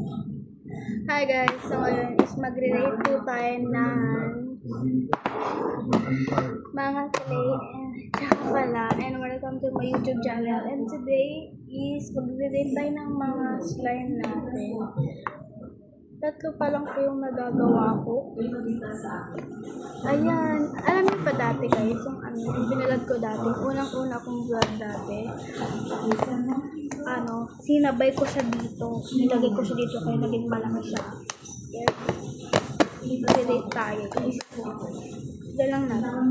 Hi guys, so ngayon is magre-rate po tayo ng mga clay tsaka pala, and welcome to my YouTube channel. And today is magre-rate tayo ng mga slime natin. Tatlo pa lang po yung nagagawa ko. Ayan, alam niyo pa dati guys, yung binalad ko dati, unang-una kong vlog dati. Sinabay ko siya dito. Nilagay ko siya dito kaya naging malaki siya. I-relate tayo guys. Ito lang natin.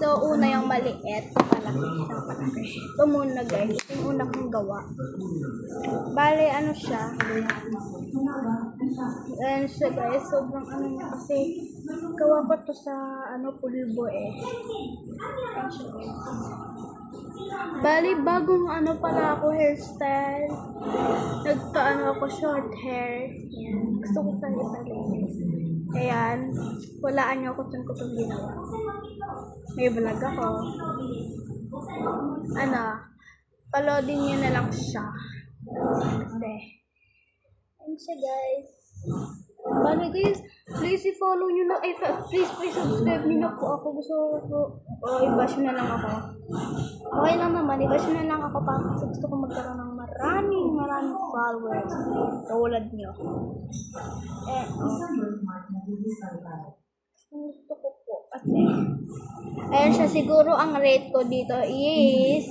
So, una yung maliit. Palaki. Ito muna guys. Ito yung una kong gawa. Bale, siya. Ayan siya guys. Sobrang niya kasi gawa ko to sa pulbo eh. Ayan siya guys. Bali, bagong pala ako hairstyle. Ako short hair. Yan. Gusto ko sa ipalinis. Ayan. Walaan niyo ako saan ko itong ginawa. May vlog ako. Paloodin niyo na lang siya. Kasi, ayan siya guys. Bali guys, please i-follow nyo na. Please subscribe nyo na po ako. Gusto ko, i-bash na lang ako. Okay lang naman, i-bash na lang ako pa. Kasi gusto ko magkaroon ng maraming followers. Tulad nyo. Gusto ko po. Ayan siya, siguro ang rate ko dito is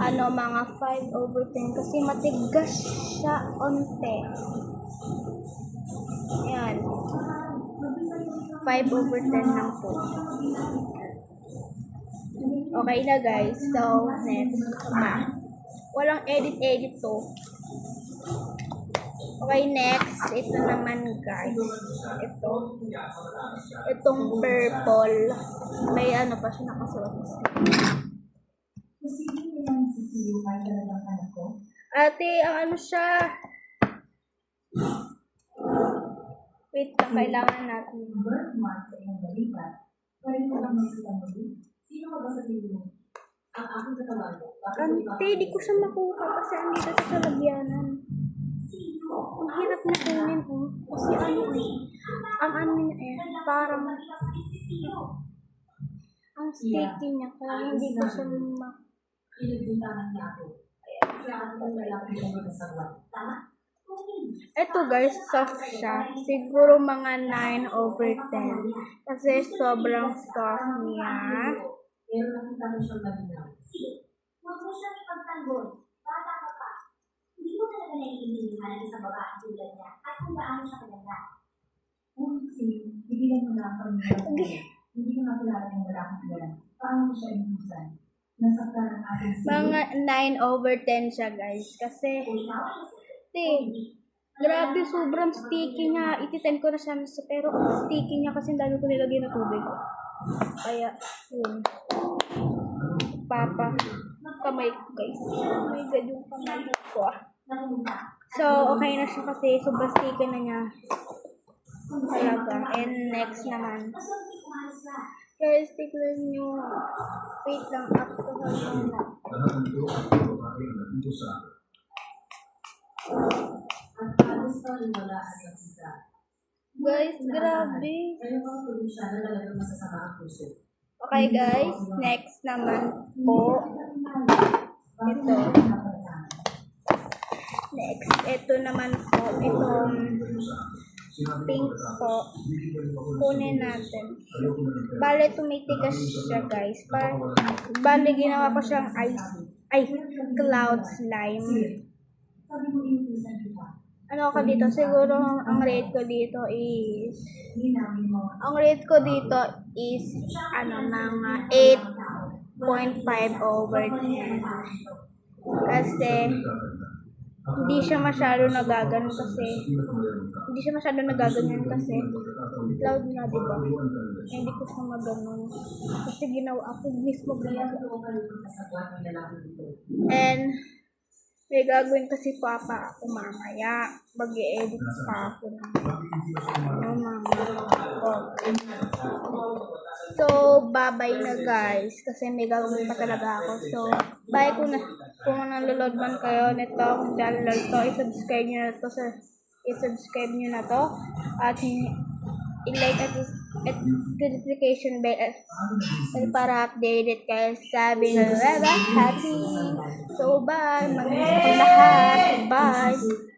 mga 5/10 kasi matigas siya onte. Ayan. 5/10 lang po. Okay na guys. So, next. Walang edit to. Okay, next. Ito naman guys. Itong purple. May pa siya nakasulat. Ate, siya. Wait lang, kailangan natin. Hindi ko siya makuha kasi andito sa lagyanan. Ang hirap na kunin kasi niya parang ang sticky niya kaya hindi ko siya Ito guys, soft siya. Siguro mga 9/10. Kasi sobrang soft niya. Pero nakita mo siyang malinaw. Huwag mo siyang ipagtanggol. Bata ka pa. Hindi mo talaga naiintindihan ang isang babae tulad niya at kung gaano siya kaganda. Bigyan mo na ang pamilya. Hindi ko nakilala ng wala kang kilala. Paano mo siya inusan? Nasaktan ang ating mga 9/10 siya guys. Kasi grabe, sobrang sticky niya. Iti-10 ko na siya. Pero ang sticky niya kasi dami ko nilagay na tubig. Kaya, yun. Kamay ko guys. Oh my god, yung kamay ko So, okay na siya kasi sobrang sticky na niya. Talaga. And next naman. Guys, tignan nyo. Wait lang, up to hanggang na. Guys, grabe. Okay guys, next naman po. Ito naman po. Itong pink po. Kunin natin. Bale, tumitigas siya guys. Bale, ginawa ko siyang cloud slime. Dito? Siguro ang rate ko dito is mga 8.5/10. Kasi hindi siya masyado nagaganyan kasi cloud nga, diba? Hindi ko siya maganon kasi ginawa ako mismo and may gagawin kasi papa ako mamaya. Mag-i-edit pa ako ng So, bye-bye na guys. Kasi may gagawin pa talaga ako. So, bye ko na. Kung nanonood man kayo nito, kung channel to, i-subscribe nyo na to sa i-subscribe nyo na to at i-like at notification bell para updated kayo sa binalala happy. So bye, mag-ingat kayo lahat. Bye.